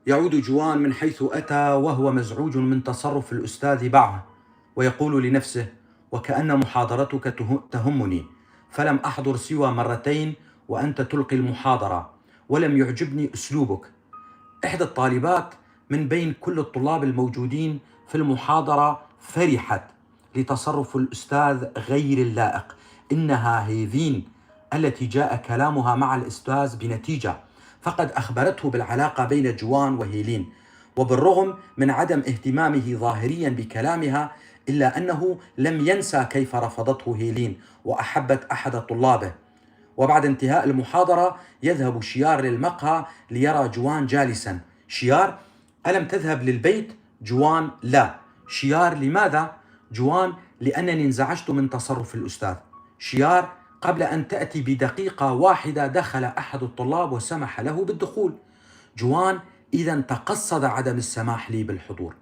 يعود جوان من حيث أتى وهو مزعوج من تصرف الأستاذ معه، ويقول لنفسه: وكأن محاضرتك تهمني، فلم أحضر سوى مرتين وأنت تلقي المحاضرة، ولم يعجبني أسلوبك. إحدى الطالبات من بين كل الطلاب الموجودين في المحاضرة فرحت لتصرف الأستاذ غير اللائق. إنها هيفين التي جاء كلامها مع الأستاذ بنتيجة، فقد أخبرته بالعلاقة بين جوان وهيلين، وبالرغم من عدم اهتمامه ظاهريا بكلامها إلا أنه لم ينسى كيف رفضته هيلين وأحبت أحد طلابه. وبعد انتهاء المحاضرة يذهب شيار للمقهى ليرى جوان جالسا. شيار: ألم تذهب للبيت؟ جوان: لا. شيار: لماذا؟ جوان: لأنني انزعجت من تصرف الأستاذ. شيار: قبل أن تأتي بدقيقة واحدة دخل أحد الطلاب وسمح له بالدخول. جوان: إذا تقصد عدم السماح لي بالحضور.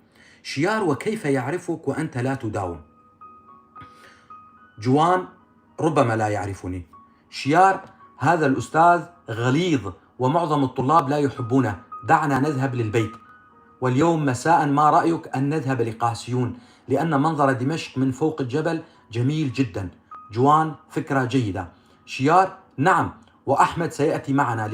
شيار: وكيف يعرفك وأنت لا تداوم؟ جوان: ربما لا يعرفني. شيار: هذا الأستاذ غليظ ومعظم الطلاب لا يحبونه، دعنا نذهب للبيت، واليوم مساء ما رأيك أن نذهب لقاسيون، لأن منظر دمشق من فوق الجبل جميل جدا. جوان: فكرة جيدة. شيار: نعم، وأحمد سيأتي معنا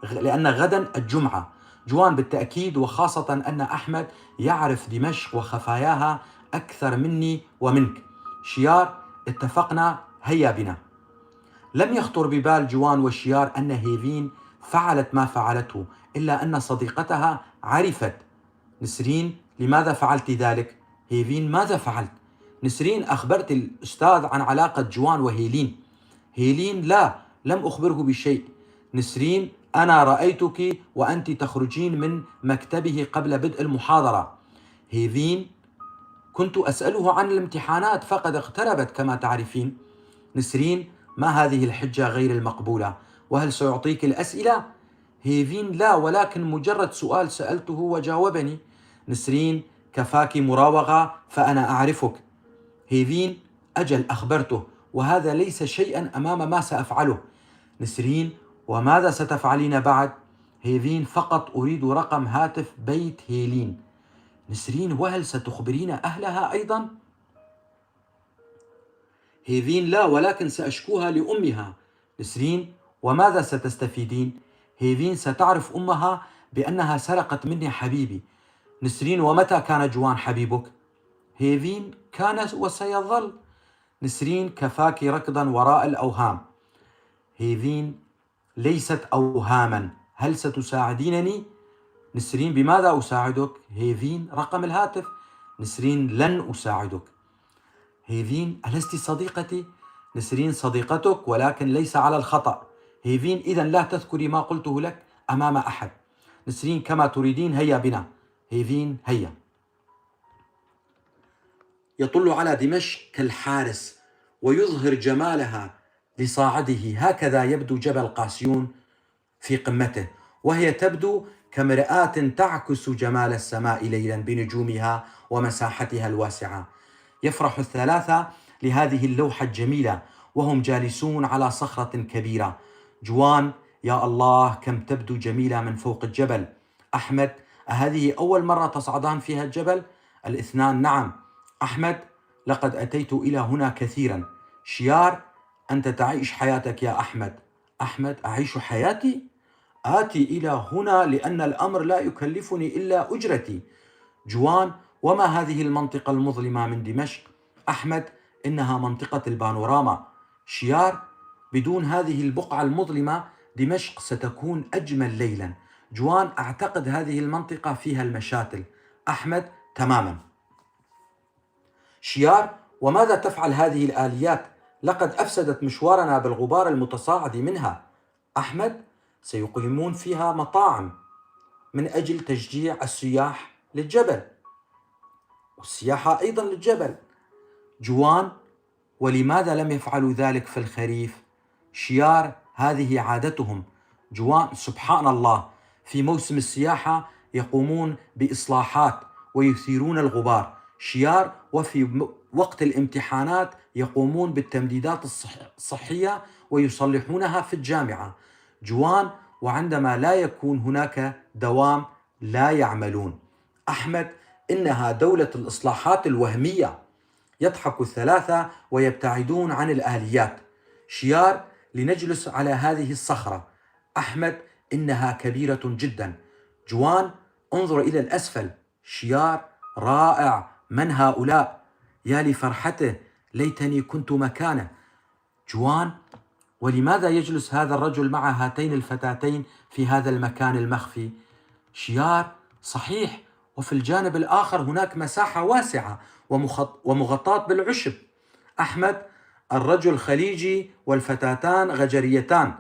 لأن غدا الجمعة. جوان: بالتأكيد، وخاصة أن أحمد يعرف دمشق وخفاياها أكثر مني ومنك. شيار: اتفقنا، هيا بنا. لم يخطر ببال جوان وشيار أن هيفين فعلت ما فعلته، إلا أن صديقتها عرفت. نسرين: لماذا فعلت ذلك؟ هيفين: ماذا فعلت؟ نسرين: أخبرت الأستاذ عن علاقة جوان وهيلين. هيلين: لا، لم أخبره بشيء. نسرين: أنا رأيتك وأنت تخرجين من مكتبه قبل بدء المحاضرة. هيفين: كنت أسأله عن الامتحانات فقد اقتربت كما تعرفين. نسرين: ما هذه الحجة غير المقبولة؟ وهل سيعطيك الأسئلة؟ هيفين: لا، ولكن مجرد سؤال سألته وجاوبني. نسرين: كفاك مراوغة، فأنا أعرفك. هيفين: أجل، أخبرته، وهذا ليس شيئا أمام ما سأفعله. نسرين: وماذا ستفعلين بعد؟ هيفين: فقط أريد رقم هاتف بيت هيلين. نسرين: وهل ستخبرين أهلها أيضا؟ هيفين: لا، ولكن سأشكوها لأمها. نسرين: وماذا ستستفيدين؟ هيفين: ستعرف أمها بأنها سرقت مني حبيبي. نسرين: ومتى كان جوان حبيبك؟ هيفين: كان وسيظل. نسرين: كفاك ركضا وراء الأوهام. هيفين: ليست أوهاما، هل ستساعدينني؟ نسرين: بماذا أساعدك؟ هيفين: رقم الهاتف. نسرين: لن أساعدك. هيفين: ألست صديقتي؟ نسرين: صديقتك، ولكن ليس على الخطأ. هيفين: إذن لا تذكري ما قلته لك أمام أحد. نسرين: كما تريدين، هيا بنا. هيفين: هيا. يطل على دمشق كالحارس ويظهر جمالها لصاعده، هكذا يبدو جبل قاسيون في قمته، وهي تبدو كمرآة تعكس جمال السماء ليلا بنجومها ومساحتها الواسعة. يفرح الثلاثة لهذه اللوحة الجميلة وهم جالسون على صخرة كبيرة. جوان: يا الله، كم تبدو جميلة من فوق الجبل. أحمد: أهذه أول مرة تصعدان فيها الجبل؟ الاثنان: نعم. أحمد: لقد أتيت إلى هنا كثيرا. شيار: أنت تعيش حياتك يا أحمد. أحمد: أعيش حياتي؟ آتي إلى هنا لأن الأمر لا يكلفني إلا أجرتي. جوان: وما هذه المنطقة المظلمة من دمشق؟ أحمد: إنها منطقة البانوراما. شيار: بدون هذه البقعة المظلمة دمشق ستكون أجمل ليلا. جوان: أعتقد هذه المنطقة فيها المشاتل. أحمد: تماما. شيار: وماذا تفعل هذه الآليات؟ لقد أفسدت مشوارنا بالغبار المتصاعد منها. أحمد: سيقيمون فيها مطاعم من أجل تشجيع السياح للجبل، والسياحة أيضا للجبل. جوان: ولماذا لم يفعلوا ذلك في الخريف؟ شيار: هذه عادتهم. جوان: سبحان الله، في موسم السياحة يقومون بإصلاحات ويثيرون الغبار. شيار: وفي وقت الامتحانات يقومون بالتمديدات الصحية ويصلحونها في الجامعة. جوان: وعندما لا يكون هناك دوام لا يعملون. أحمد: إنها دولة الإصلاحات الوهمية. يضحك الثلاثة ويبتعدون عن الآليات. شيار: لنجلس على هذه الصخرة. أحمد: إنها كبيرة جدا. جوان: انظر إلى الأسفل. شيار: رائع، من هؤلاء؟ يا لفرحته، ليتني كنت مكانه. جوان: ولماذا يجلس هذا الرجل مع هاتين الفتاتين في هذا المكان المخفي؟ شيار: صحيح، وفي الجانب الآخر هناك مساحة واسعة ومغطاة بالعشب. أحمد: الرجل خليجي والفتاتان غجريتان.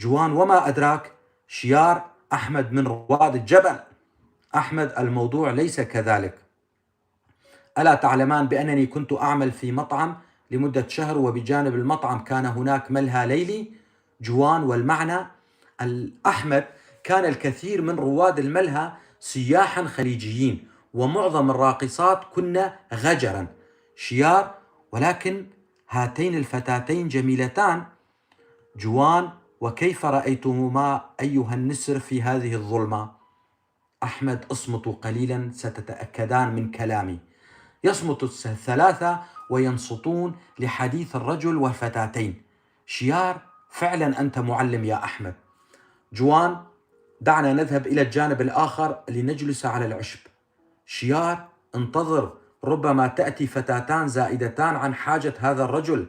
جوان: وما أدراك؟ شيار: أحمد من رواد الجبل. أحمد: الموضوع ليس كذلك. ألا تعلمان بأنني كنت أعمل في مطعم لمدة شهر، وبجانب المطعم كان هناك ملهى ليلي؟ جوان: والمعنى؟ أحمد: كان الكثير من رواد الملهى سياحا خليجيين، ومعظم الراقصات كن غجرا. شيار: ولكن هاتين الفتاتين جميلتان. جوان: وكيف رأيتهما أيها النسر في هذه الظلمة؟ أحمد: اصمتوا قليلا ستتأكدان من كلامي. يصمت الثلاثة وينصتون لحديث الرجل والفتاتين. شيار: فعلا أنت معلم يا أحمد. جوان: دعنا نذهب إلى الجانب الآخر لنجلس على العشب. شيار: انتظر، ربما تأتي فتاتان زائدتان عن حاجة هذا الرجل.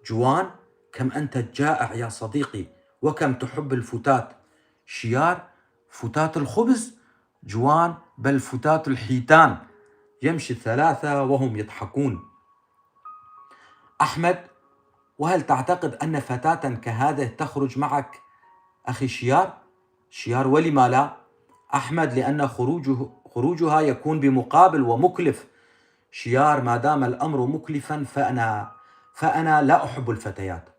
جوان: كم أنت جائع يا صديقي، وكم تحب الفتات. شيار: فتات الخبز؟ جوان: بل فتات الحيتان. يمشي الثلاثة وهم يضحكون. أحمد: وهل تعتقد أن فتاة كهذه تخرج معك أخي شيار؟ شيار: ولما لا؟ أحمد: لأن خروجها يكون بمقابل ومكلف. شيار: ما دام الأمر مكلفا فأنا لا أحب الفتيات.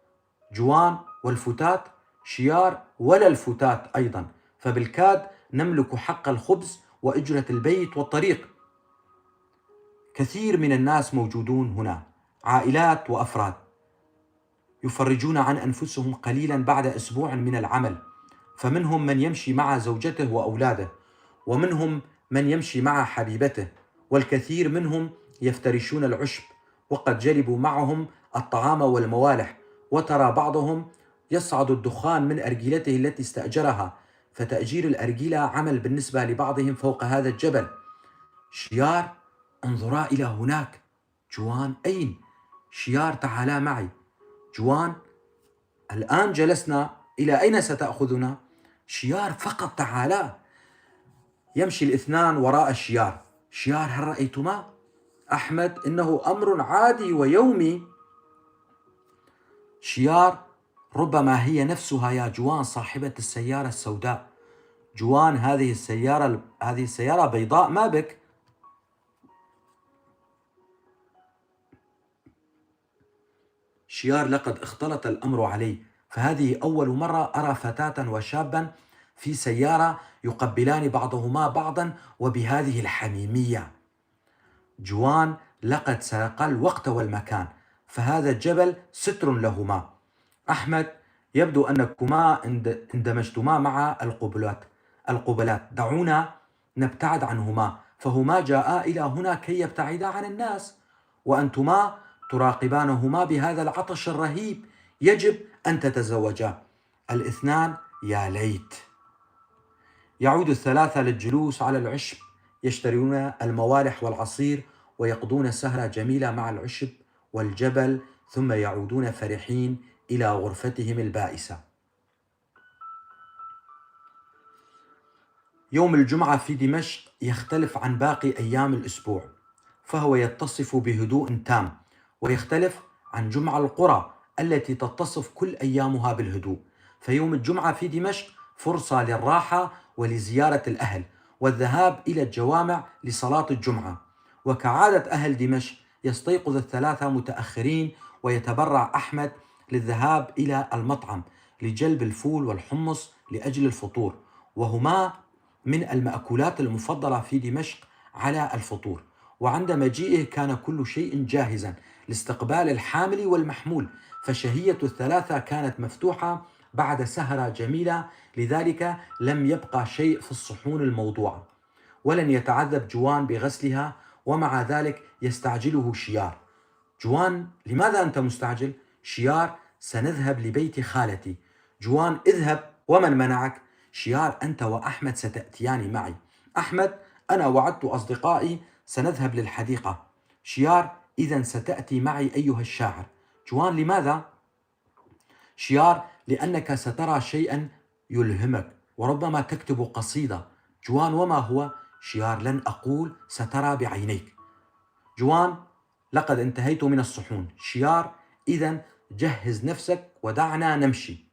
جوان: والفتات؟ شيار: ولا الفتات أيضا، فبالكاد نملك حق الخبز وإجرة البيت والطريق. كثير من الناس موجودون هنا، عائلات وأفراد يفرجون عن أنفسهم قليلا بعد أسبوع من العمل، فمنهم من يمشي مع زوجته وأولاده، ومنهم من يمشي مع حبيبته، والكثير منهم يفترشون العشب، وقد جلبوا معهم الطعام والموالح، وترى بعضهم يصعد الدخان من أرجلته التي استأجرها، فتأجير الأرجلة عمل بالنسبة لبعضهم فوق هذا الجبل. شيار: انظرا إلى هناك. جوان: أين؟ شيار: تعالا معي. جوان: الآن جلسنا، إلى أين ستأخذنا؟ شيار: فقط تعالا. يمشي الاثنان وراء الشيار. شيار: هل رأيتما؟ أحمد: إنه أمر عادي ويومي. شيار: ربما هي نفسها يا جوان صاحبة السيارة السوداء. جوان: هذه السيارة بيضاء، ما بك؟ شيار: لقد اختلط الأمر علي، فهذه أول مرة أرى فتاة وشابا في سيارة يقبلان بعضهما بعضا وبهذه الحميمية. جوان: لقد سرقا الوقت والمكان، فهذا الجبل ستر لهما. أحمد: يبدو أنكما اندمجتما مع القبلات، دعونا نبتعد عنهما، فهما جاءا إلى هنا كي يبتعدا عن الناس، وأنتما تراقبانهما بهذا العطش الرهيب. يجب أن تتزوجا. الاثنان: يا ليت. يعود الثلاثة للجلوس على العشب، يشترون الموالح والعصير، ويقضون سهرة جميلة مع العشب والجبل، ثم يعودون فرحين إلى غرفتهم البائسة. يوم الجمعة في دمشق يختلف عن باقي أيام الأسبوع، فهو يتصف بهدوء تام، ويختلف عن جمعة القرى التي تتصف كل أيامها بالهدوء. فيوم الجمعة في دمشق فرصة للراحة ولزيارة الأهل والذهاب إلى الجوامع لصلاة الجمعة. وكعادة أهل دمشق يستيقظ الثلاثة متأخرين، ويتبرع أحمد للذهاب إلى المطعم لجلب الفول والحمص لأجل الفطور، وهما من المأكولات المفضلة في دمشق على الفطور. وعند مجيئه كان كل شيء جاهزا لاستقبال الحامل والمحمول، فشهية الثلاثة كانت مفتوحة بعد سهرة جميلة، لذلك لم يبقى شيء في الصحون الموضوعة، ولن يتعذب جوان بغسلها، ومع ذلك يستعجله شيار. جوان: لماذا أنت مستعجل؟ شيار: سنذهب لبيت خالتي. جوان: اذهب، ومن منعك؟ شيار: أنت وأحمد ستأتيان معي. أحمد: أنا وعدت أصدقائي سنذهب للحديقة. شيار: إذن ستأتي معي أيها الشاعر. جوان: لماذا؟ شيار: لأنك سترى شيئا يلهمك، وربما تكتب قصيدة. جوان: وما هو؟ شيار: لن أقول، سترى بعينيك. جوان: لقد انتهيت من الصحون. شيار: إذن جهز نفسك ودعنا نمشي.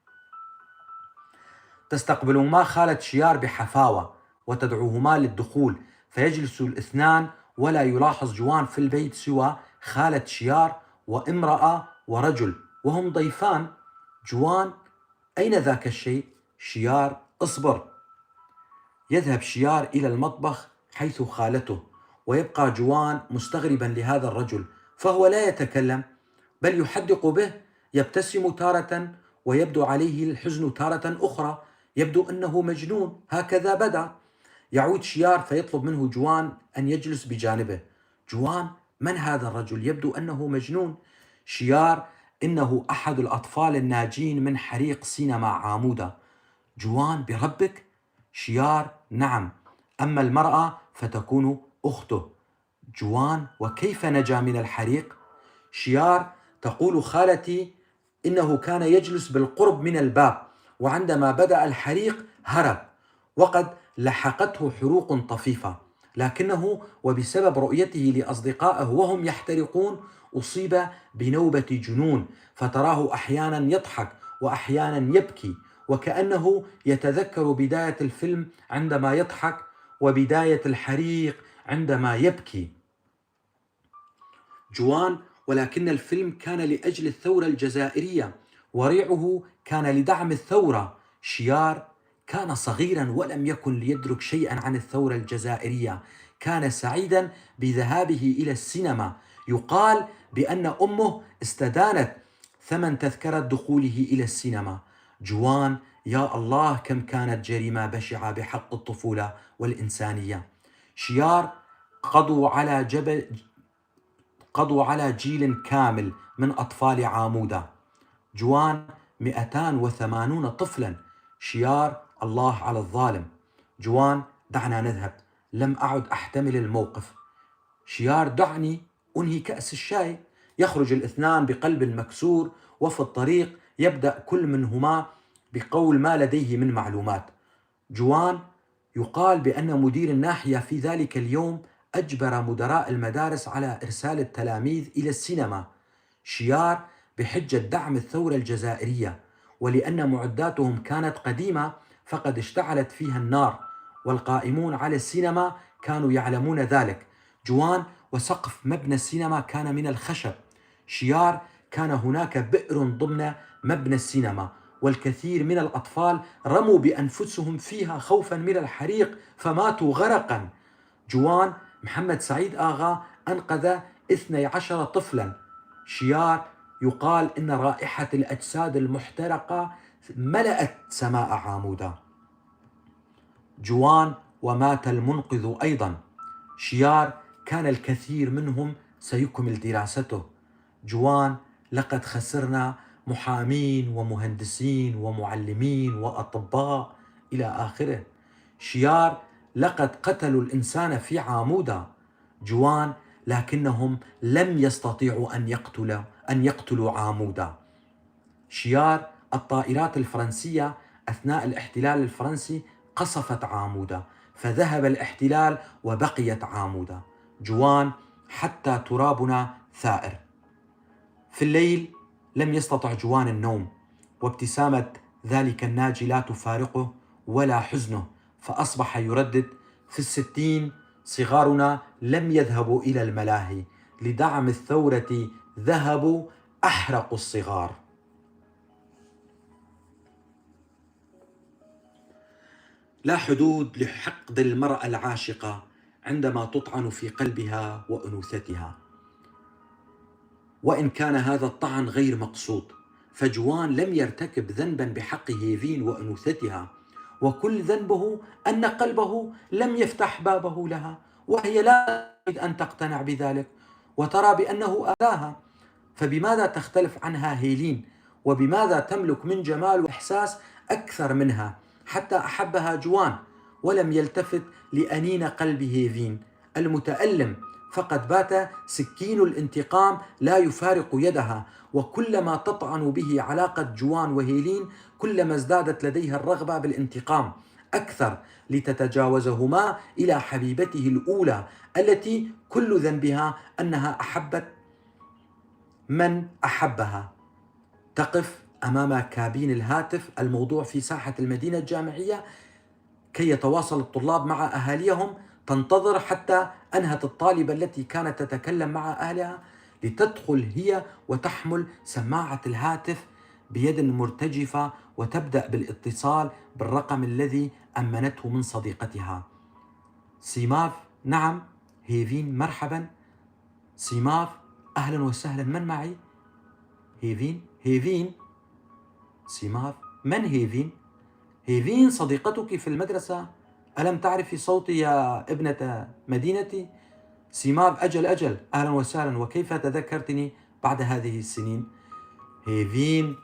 تستقبلهما خالة شيار بحفاوة وتدعوهما للدخول، فيجلس الاثنان ولا يلاحظ جوان في البيت سوى خالة شيار وامرأة ورجل، وهم ضيفان. جوان: أين ذاك الشيء؟ شيار: اصبر. يذهب شيار إلى المطبخ حيث خالته، ويبقى جوان مستغربا لهذا الرجل، فهو لا يتكلم بل يحدق به، يبتسم تارة ويبدو عليه الحزن تارة أخرى، يبدو أنه مجنون، هكذا بدأ. يعود شيار فيطلب منه جوان أن يجلس بجانبه. جوان: من هذا الرجل؟ يبدو أنه مجنون. شيار: إنه أحد الأطفال الناجين من حريق سينما عامودة. جوان: بربك؟ شيار: نعم، أما المرأة فتكون أخته. جوان: وكيف نجا من الحريق؟ شيار: تقول خالتي إنه كان يجلس بالقرب من الباب، وعندما بدأ الحريق هرب، وقد لحقته حروق طفيفة، لكنه وبسبب رؤيته لأصدقائه وهم يحترقون أصيب بنوبة جنون، فتراه أحيانا يضحك وأحيانا يبكي، وكأنه يتذكر بداية الفيلم عندما يضحك وبداية الحريق عندما يبكي. جوان: ولكن الفيلم كان لأجل الثورة الجزائرية، وريعه كان لدعم الثورة. شيار: كان صغيرا ولم يكن ليدرك شيئا عن الثورة الجزائرية، كان سعيدا بذهابه إلى السينما. يقال بأن أمه استدانت ثمن تذكرة دخوله إلى السينما. جوان: يا الله، كم كانت جريمة بشعة بحق الطفولة والإنسانية. شيار: قضوا على جيل كامل من أطفال عامودة. جوان: 280 طفلا. شيار: الله على الظالم. جوان: دعنا نذهب، لم أعد أحتمل الموقف. شيار: دعني أنهي كأس الشاي. يخرج الاثنان بقلب مكسور، وفي الطريق يبدأ كل منهما بقول ما لديه من معلومات. جوان: يقال بأن مدير الناحية في ذلك اليوم أجبر مدراء المدارس على إرسال التلاميذ إلى السينما. شيار: بحجة دعم الثورة الجزائرية، ولأن معداتهم كانت قديمة فقد اشتعلت فيها النار، والقائمون على السينما كانوا يعلمون ذلك. جوان: وسقف مبنى السينما كان من الخشب. شيار: كان هناك بئر ضمن مبنى السينما، والكثير من الأطفال رموا بأنفسهم فيها خوفا من الحريق فماتوا غرقا. جوان: محمد سعيد آغا أنقذ 12 طفلا. شيار: يقال إن رائحة الأجساد المحترقة ملأت سماء عامودة. جوان: ومات المنقذ أيضا. شيار: كان الكثير منهم سيكمل دراسته. جوان: لقد خسرنا محامين ومهندسين ومعلمين وأطباء إلى آخره. شيار: لقد قتلوا الإنسان في عامودة. جوان: لكنهم لم يستطيعوا أن يقتلوا عامودة. شيار: الطائرات الفرنسية أثناء الاحتلال الفرنسي قصفت عامودة، فذهب الاحتلال وبقيت عامودة. جوان: حتى ترابنا ثائر. في الليل لم يستطع جوان النوم، وابتسامة ذلك الناجي لا تفارقه ولا حزنه، فأصبح يردد: في 60 صغارنا لم يذهبوا إلى الملاهي، لدعم الثورة ذهبوا أحرقوا الصغار. لا حدود لحقد المرأة العاشقة عندما تطعن في قلبها وأنوثتها، وإن كان هذا الطعن غير مقصود، فجوان لم يرتكب ذنبا بحق هيفين وأنوثتها، وكل ذنبه أن قلبه لم يفتح بابه لها، وهي لا تريد أن تقتنع بذلك وترى بأنه أذاها. فبماذا تختلف عنها هيلين؟ وبماذا تملك من جمال وإحساس أكثر منها حتى أحبها جوان ولم يلتفت لأنين قلب هيفين المتألم؟ فقد بات سكين الانتقام لا يفارق يدها، وكلما تطعن به علاقة جوان وهيلين كلما ازدادت لديها الرغبة بالانتقام أكثر لتتجاوزهما إلى حبيبته الأولى التي كل ذنبها أنها أحبت من أحبها. تقف أمام كابين الهاتف الموضوع في ساحة المدينة الجامعية كي يتواصل الطلاب مع أهاليهم، تنتظر حتى أنهت الطالبة التي كانت تتكلم مع أهلها لتدخل هي وتحمل سماعة الهاتف بيد مرتجفة وتبدأ بالاتصال بالرقم الذي أمنته من صديقتها. سيماف: نعم. هيفين: مرحبا. سيماف: أهلا وسهلا، من معي؟ هيفين: سيماف: من هيفين؟ هيفين صديقتك في المدرسة، ألم تعرفي صوتي يا ابنة مدينتي؟ سيماف: أجل، أهلا وسهلا، وكيف تذكرتني بعد هذه السنين؟ هيفين: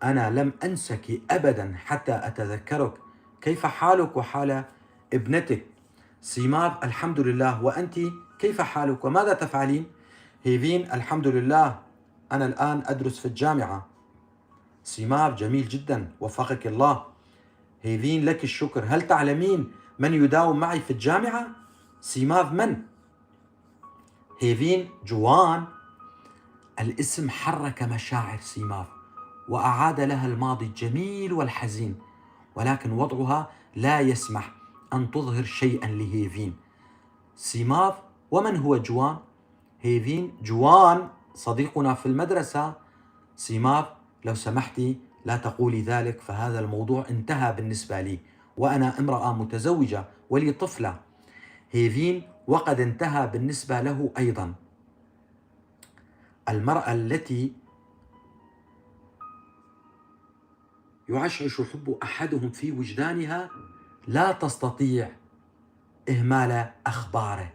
أنا لم أنسك أبدا حتى أتذكرك، كيف حالك وحال ابنتك؟ سيماف: الحمد لله، وأنت كيف حالك وماذا تفعلين؟ هيفين: الحمد لله، أنا الآن أدرس في الجامعة. سيماف: جميل جدا، وفقك الله. هيفين: لك الشكر، هل تعلمين من يداوم معي في الجامعة؟ سيماف: من؟ هيفين: جوان. الاسم حرك مشاعر سيماف وأعاد لها الماضي الجميل والحزين، ولكن وضعها لا يسمح أن تظهر شيئا لهيفين. سيماف: ومن هو جوان؟ هيفين: جوان صديقنا في المدرسة. سيماف: لو سمحتي لا تقولي ذلك، فهذا الموضوع انتهى بالنسبة لي، وأنا امرأة متزوجة ولي طفلة. هيفين: وقد انتهى بالنسبة له أيضا. المرأة التي يعشعش حب أحدهم في وجدانها لا تستطيع إهمال أخباره.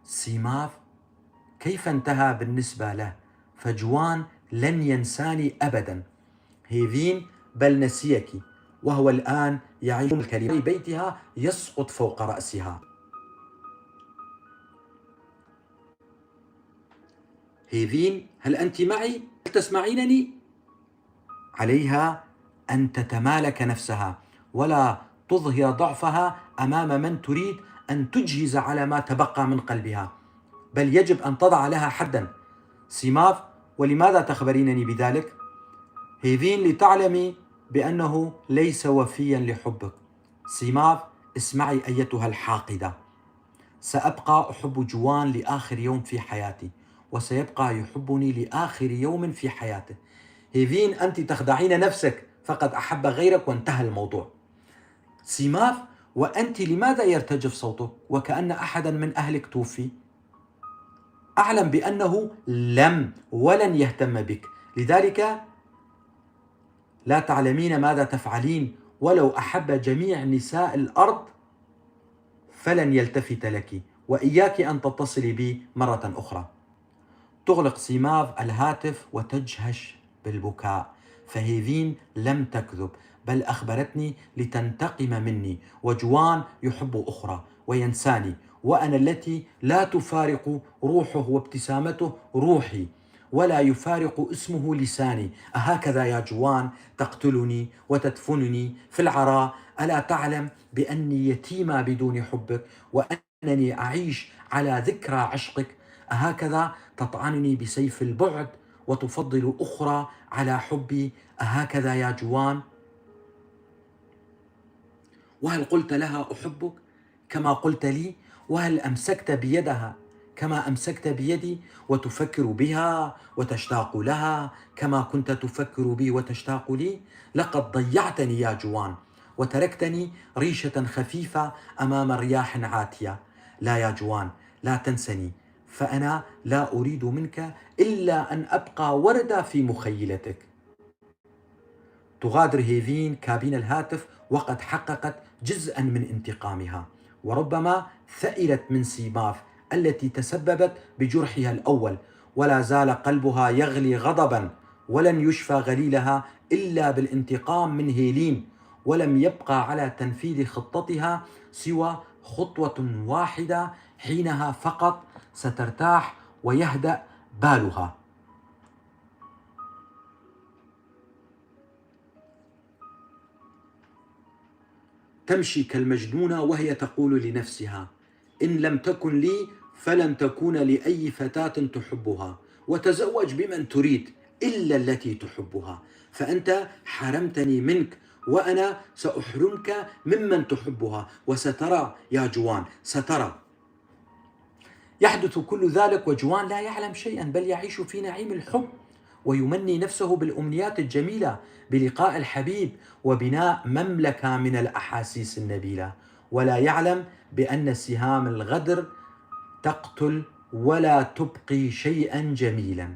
سيماف: كيف انتهى بالنسبة له؟ فجوان لن ينساني أبدا. هيفين: بل نسيك، وهو الآن يعيش الكلمة بيتها يسقط فوق رأسها. هيفين: هل أنت معي؟ هل تسمعينني؟ عليها أن تتمالك نفسها ولا تظهر ضعفها أمام من تريد أن تجهز على ما تبقى من قلبها، بل يجب أن تضع لها حدا. سيماف: ولماذا تخبرينني بذلك؟ هيفين: لتعلمي بأنه ليس وفيا لحبك. سيماف: اسمعي أيتها الحاقدة، سأبقى أحب جوان لآخر يوم في حياتي، وسيبقى يحبني لآخر يوم في حياته. هيفين: أنت تخدعين نفسك، فقد أحب غيرك وانتهى الموضوع. سيماف: وأنت لماذا يرتجف صوتك وكأن أحدا من أهلك توفي؟ أعلم بأنه لم ولن يهتم بك، لذلك لا تعلمين ماذا تفعلين، ولو أحب جميع نساء الأرض فلن يلتفت لك، وإياك أن تتصلي بي مرة أخرى. تغلق سيماف الهاتف وتجهش بالبكاء، فهيفين لم تكذب، بل أخبرتني لتنتقم مني، وجوان يحب أخرى وينساني، وأنا التي لا تفارق روحه وابتسامته روحي، ولا يفارق اسمه لساني. أهكذا يا جوان تقتلني وتدفنني في العراء؟ ألا تعلم بأني يتيمة بدون حبك، وأنني أعيش على ذكرى عشقك؟ أهكذا تطعنني بسيف البعد وتفضل أخرى على حبي؟ أهكذا يا جوان؟ وهل قلت لها أحبك كما قلت لي؟ وهل أمسكت بيدها كما أمسكت بيدي وتفكر بها وتشتاق لها كما كنت تفكر بي وتشتاق لي؟ لقد ضيعتني يا جوان وتركتني ريشة خفيفة أمام رياح عاتية. لا يا جوان، لا تنسني، فأنا لا أريد منك إلا أن أبقى وردة في مخيلتك. تغادر هيفين كابين الهاتف وقد حققت جزءا من انتقامها، وربما ثئرت من سيماف التي تسببت بجرحها الأول، ولا زال قلبها يغلي غضبا، ولن يشفى غليلها إلا بالانتقام من هيلين، ولم يبقى على تنفيذ خطتها سوى خطوة واحدة، حينها فقط سترتاح ويهدأ بالها. تمشي كالمجنونة وهي تقول لنفسها: إن لم تكن لي فلن تكون لأي فتاة تحبها، وتزوج بمن تريد إلا التي تحبها، فأنت حرمتني منك وأنا سأحرمك ممن تحبها، وسترى يا جوان، سترى. يحدث كل ذلك وجوان لا يعلم شيئا، بل يعيش في نعيم الحب ويمني نفسه بالأمنيات الجميلة بلقاء الحبيب وبناء مملكة من الأحاسيس النبيلة، ولا يعلم بأن سهام الغدر تقتل ولا تبقي شيئا جميلا.